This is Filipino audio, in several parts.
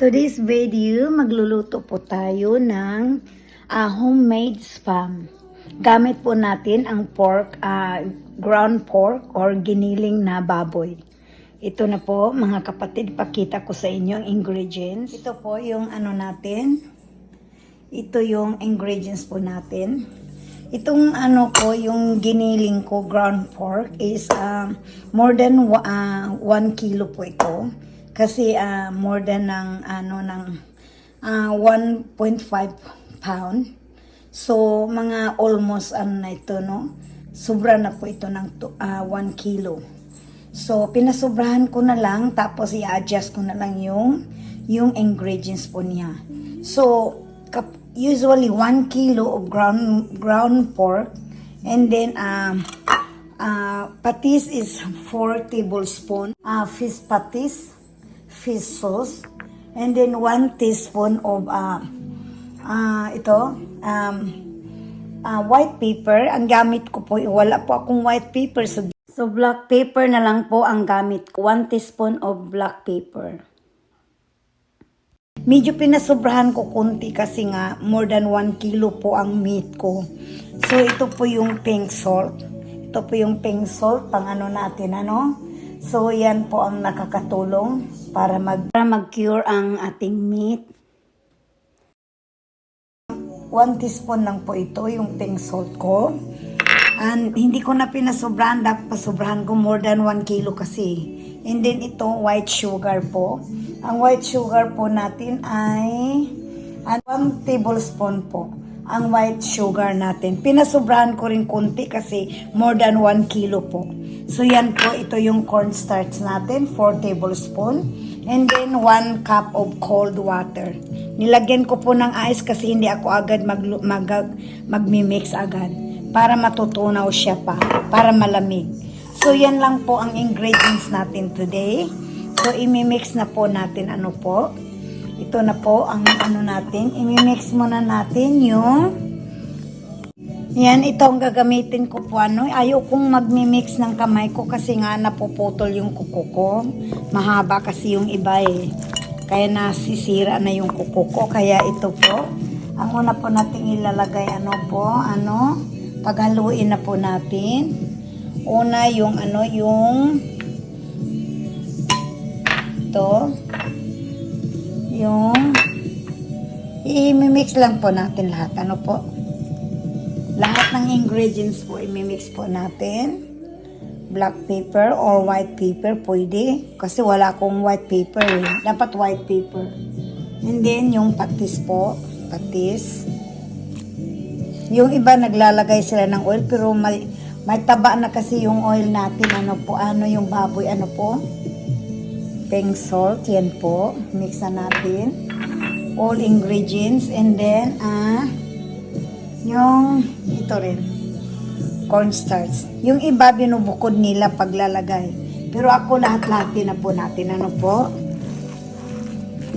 today's video, magluluto po tayo ng homemade spam. Gamit po natin ang pork, ground pork or giniling na baboy. Ito na po mga kapatid, pakita ko sa inyo ang ingredients. Ito po yung ano natin. Ito yung ingredients po natin. Itong ano ko, yung giniling ko, ground pork is more than 1 kilo po ito. Kasi more than ng 1.5 pound. So mga almost na ito, no? Sobra na po ito ng 1 kilo. So pinasobrahan ko na lang, tapos i-adjust ko na lang yung ingredients po niya. So usually 1 kilo of ground pork, and then patis is 4 tablespoon, fish patis, fish sauce, and then 1 teaspoon of white pepper. Ang gamit ko po, wala po akong white pepper, so black pepper na lang po ang gamit ko. 1 teaspoon of black pepper. Medyo pinasobrahan ko konti kasi nga more than 1 kilo po ang meat ko. So ito po yung pink salt. Ito po yung pink salt, pang ano natin, ano? So yan po ang nakakatulong para mag-cure ang ating meat. 1 teaspoon lang po ito, yung pink salt ko. And hindi ko na pinasobrahan, dapat pasobrahan ko more than 1 kilo kasi. And then ito, white sugar po. Ang white sugar po natin ay 1 tablespoon po ang white sugar natin. Pinasobrahan ko rin konti kasi more than 1 kilo po. So yan po, ito yung cornstarch natin, 4 tablespoon. And then 1 cup of cold water. Nilagyan ko po ng ice kasi hindi ako agad magmi-mix agad. Para matutunaw siya pa, para malamig. So yan lang po ang ingredients natin today. So imi-mix na po natin ano po. Ito na po ang ano natin. Imi-mix muna natin yung yan, ito ang gagamitin ko po ano. Ayaw kong magmi-mix ng kamay ko kasi nga napuputol yung kuko ko. Mahaba kasi yung iba eh. Kaya nasisira na yung kuko ko. Kaya ito po. Ang una po natin ilalagay ano po, ano. Paghaluin na po natin. Una yung ano, yung ito. Yung i-mix lang po natin lahat. Ano po? Lahat ng ingredients po i-mix po natin. Black pepper or white pepper pwede. Kasi wala akong white pepper eh. Dapat white pepper. And then yung patis po. Patis. Yung iba naglalagay sila ng oil pero may taba na kasi yung oil natin. Ano po? Ano yung baboy? Ano po? Pink salt. Yan po. Mix na natin. All ingredients. And then yung ito rin, cornstarch. Yung iba binubukod nila paglalagay. Pero ako lahat-lahat na po natin. Ano po?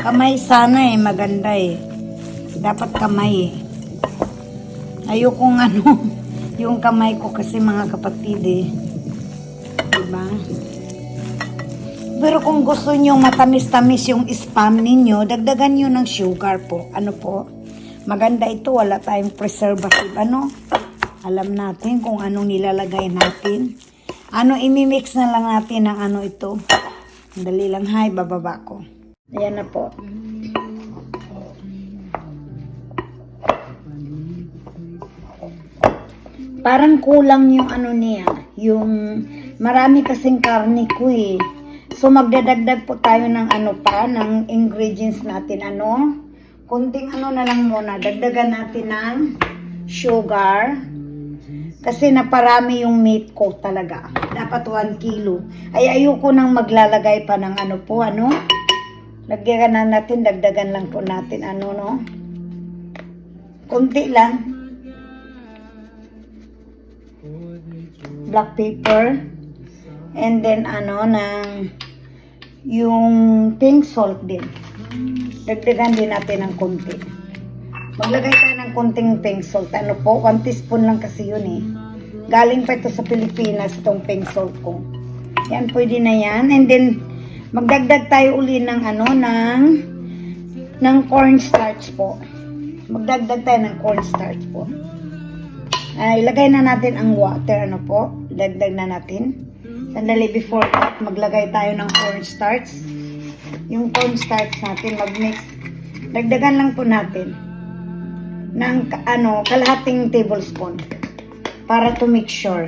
Kamay sana eh, maganda eh. Dapat kamay eh. Ayokong ano, yung kamay ko kasi mga kapatid eh. Diba? Pero kung gusto nyo matamis-tamis yung spam ninyo, dagdagan nyo ng sugar po. Ano po? Maganda ito, wala tayong preservative. Ano? Alam natin kung anong nilalagay natin. Ano, imimix na lang natin ng ano ito. Dali lang, hay, bababa ko. Ayan na po. Parang kulang yung ano niya. Yung marami kasing karne ko eh. So magdadagdag po tayo ng ano pa, ng ingredients natin. Ano? Kunting ano na lang muna, dagdagan natin ng sugar. Kasi naparami yung meat ko talaga. Dapat 1 kilo. Ay ayoko nang maglalagay pa ng ano po, ano. Lagyan na natin, dagdagan lang po natin, ano, no. Kunti lang. Black pepper. And then, ano, ng yung pink salt din. Dagdagan din natin ng konti. Maglagay tayo ng konting pink salt. Ano po? 1 teaspoon lang kasi yun eh. Galing pa ito sa Pilipinas, itong pink salt ko. Yan, pwede na yan. And then, magdagdag tayo uli ng ano, ng ng cornstarch po. Magdagdag tayo ng cornstarch po. Ilagay na natin ang water, ano po. Dagdag na natin. Sandali before that, maglagay tayo ng cornstarch. Yung cornstarch natin, mag-mix. Dagdagan lang po natin ng kalahating tablespoon para to make sure.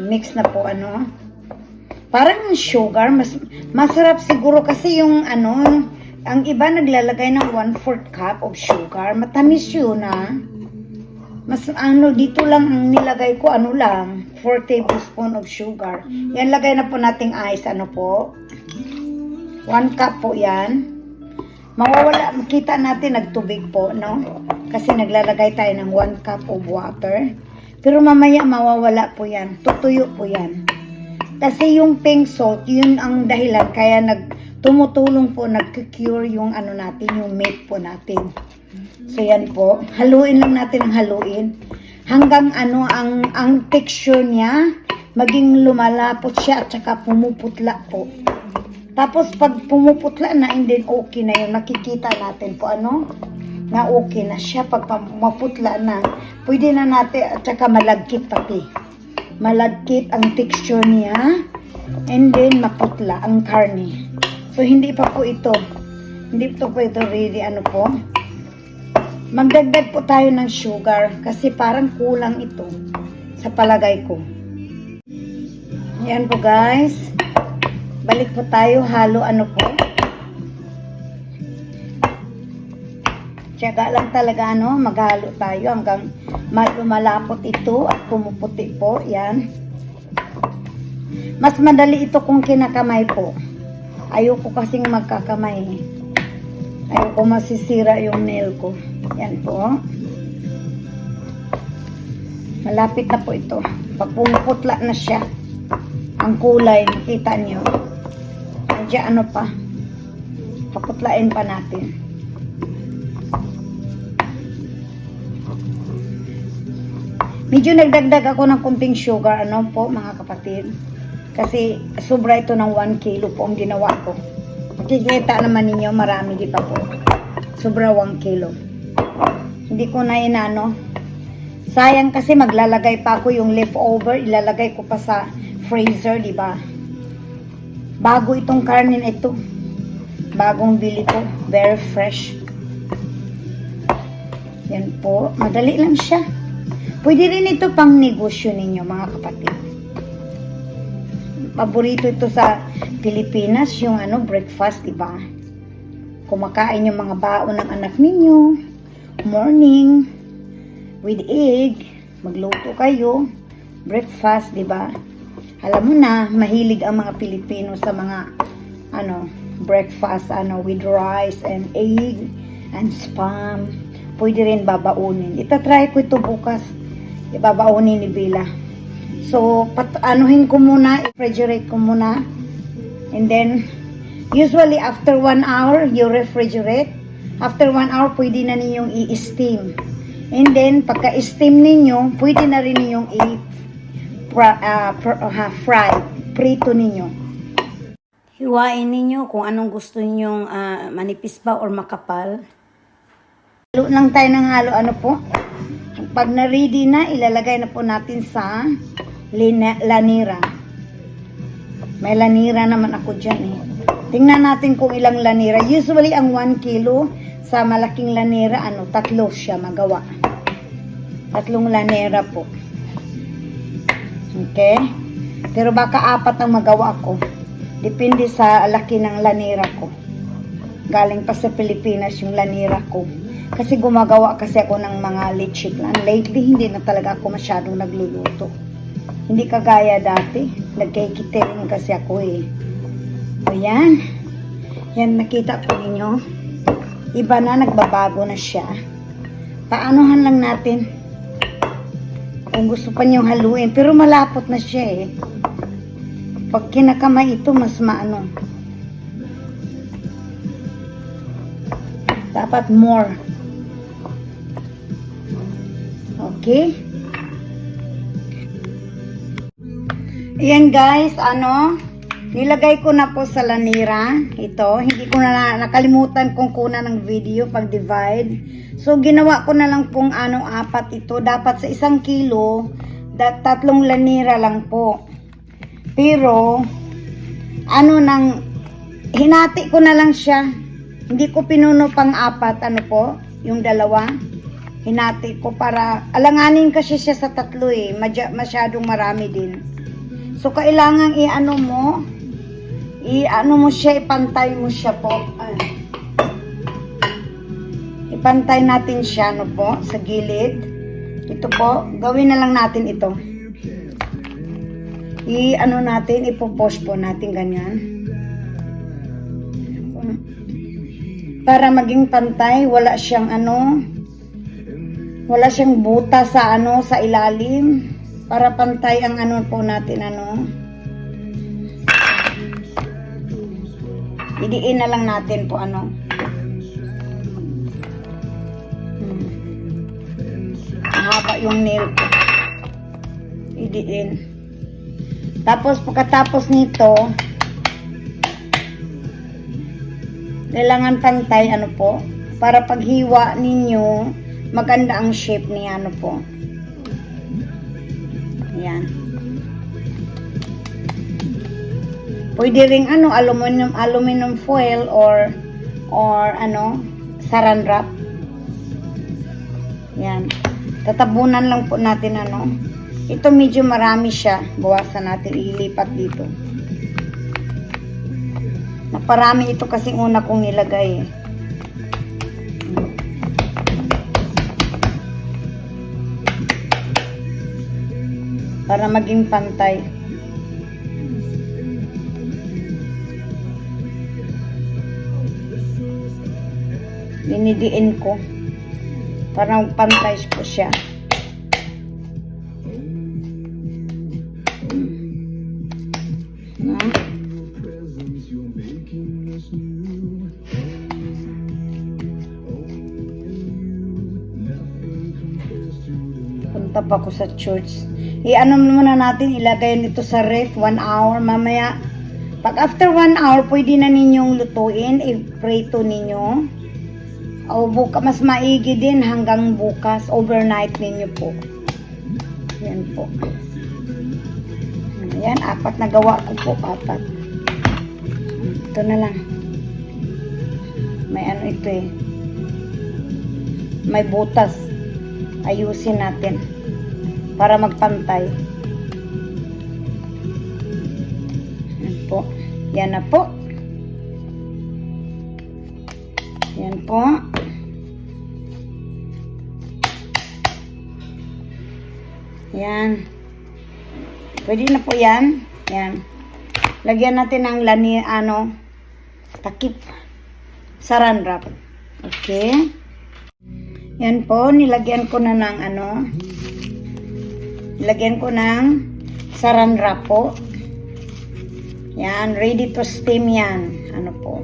Mix na po parang sugar, masarap siguro kasi yung ang iba naglalagay ng 1/4 cup of sugar, matamis yun mas dito lang ang nilagay ko 4 tablespoon of sugar. Yan, lagay na po nating ice, 1 cup po yan. Mawawala, makita natin nagtubig po, no? Kasi naglalagay tayo ng 1 cup of water. Pero mamaya mawawala po yan. Tutuyo po yan. Kasi yung pink salt, yun ang dahilan kaya tumutulong po, nag-cure yung natin, yung meat po natin. So yan po. Haluin lang natin ang haluin. Hanggang ang texture niya, maging lumalapot siya at saka pumuputla po. Tapos pag pumuputla na, and then okay na yun. Makikita natin po na okay na siya. Pag maputla na, pwede na natin, at saka malagkit pati. Malagkit ang texture niya, and then maputla ang karne. So hindi pa po ito. Hindi po ito really po. Magdagdag po tayo ng sugar kasi parang kulang ito sa palagay ko. Yan po guys. Balik po tayo, halo po. Tiyaga lang talaga maghalo tayo hanggang lumalapot ito at pumuputi po. Yan. Mas madali ito kung kinakamay po. Ayoko kasing magkakamay. Ayoko masisira yung nail ko. Yan po. Malapit na po ito. Pag pumuputla na siya, ang kulay, nakita nyo. Diyan pa. Paputlain pa natin. Medyo nagdagdag ako ng kunting sugar, po mga kapatid. Kasi sobra ito ng 1 kilo po ang ginawa ko. Makikita naman ninyo, marami di pa po. Sobra 1 kilo. Hindi ko na sayang kasi maglalagay pa ako yung leftover, ilalagay ko pa sa freezer, di ba? Bago itong karne na ito. Bagong bili ko, very fresh. Yan po, madali lang siya. Pwede rin ito pang negosyo ninyo mga kapatid. Paborito ito sa Pilipinas, yung breakfast, di ba? Kumakain yung mga baon ng anak ninyo, morning, with egg, magluto kayo, breakfast, di ba? Alam mo na, mahilig ang mga Pilipino sa mga, breakfast, with rice and egg and spam. Pwede rin babaunin. Itatry ko ito bukas. Ibabaunin ni Bella. So, anuhin ko muna, refrigerate ko muna. And then, usually after 1 hour, you refrigerate. After 1 hour, pwede na ninyong i-steam. And then, pagka-steam ninyo, pwede na rin ninyong fry. Prito ninyo. Hiwain ninyo kung anong gusto ninyong manipis ba or makapal. Halo lang tayo ng halo, po. Pag na-ready na, ilalagay na po natin sa lanira. May lanira naman ako dyan Tingnan natin kung ilang lanira. Usually, ang 1 kilo sa malaking lanira, 3 siya magawa. 3 lanira po. Okay? Pero baka 4 ang magawa ko. Depende sa laki ng lanira ko. Galing pa sa Pilipinas yung lanira ko. Kasi gumagawa kasi ako ng mga leche plan. Lately, hindi na talaga ako masyadong nagluluto. Hindi kagaya dati. Nagkikitering kasi ako Ayan. Yan, nakita po ninyo. Iba na, nagbabago na siya. Paanohan lang natin. Kung gusto pa niyong haluin. Pero malapot na siya Pag kinakamay ito, mas maano. Dapat more. Okay? Ayan guys, Nilagay ko na po sa lanira. Ito, hindi ko na nakalimutan kung kuna ng video pag divide. So, ginawa ko na lang pong apat ito. Dapat sa 1 kilo, 3 lanira lang po. Pero, hinati ko na lang siya. Hindi ko pinuno pang 4, yung 2. Hinati ko para, alanganin kasi siya sa 3 eh. Masyadong marami din. So, kailangan mo siya, ipantay mo siya po. Ipantay natin siya, po, sa gilid. Ito po, gawin na lang natin ito. Ipopush po natin ganyan. Para maging pantay, wala siyang buta sa sa ilalim. Para pantay ang po natin idiin na lang natin po mahaba yung nail ko. Idiin. Tapos pagkatapos nito, kailangan pantay po, para paghiwa ninyo maganda ang shape ni po. Yan. Pwede ring aluminum foil or saran wrap. Yan. Tatabunan lang po natin Ito medyo marami siya. Bawasan natin, ilipat dito. Naparami ito kasi una kong nilagay. Para maging pantay. Dinidiin ko para pantay po siya. Punta pa ako sa church. Muna natin, ilagay nito sa ref 1 hour. Mamaya, pag after 1 hour, pwede na ninyong lutuin, i-prito ninyo. O mas maigi din hanggang bukas, overnight ninyo po. Yan po. Yan, 4 na gawa ko po, 4. Ito na lang. May ito eh. May butas. Ayusin natin para magpantay. Yan po. Yan na po. Yan po. Yan. Pwede na po yan. Yan. Lagyan natin ng takip. Saran wrap. Okay. Yan po. Nilagyan ko na ng nilagyan ko ng saran wrap po. Yan. Ready to steam yan. Po.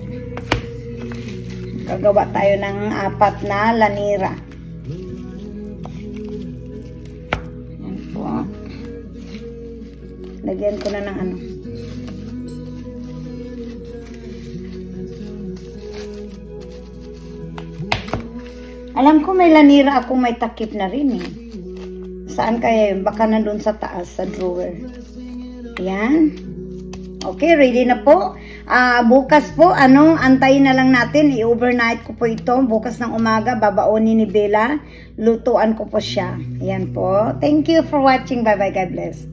Gagawa tayo ng 4 na lanira. Yan po. Lagyan ko na ng Alam ko may lanira ako, may takip na rin eh. Saan kaya yun? Baka nandun sa taas, sa drawer. Yan. Okay, ready na po. Bukas po, antayin na lang natin. I-overnight ko po ito. Bukas ng umaga, babaonin ni Bella. Lutuan ko po siya. Ayan po. Thank you for watching. Bye-bye. God bless.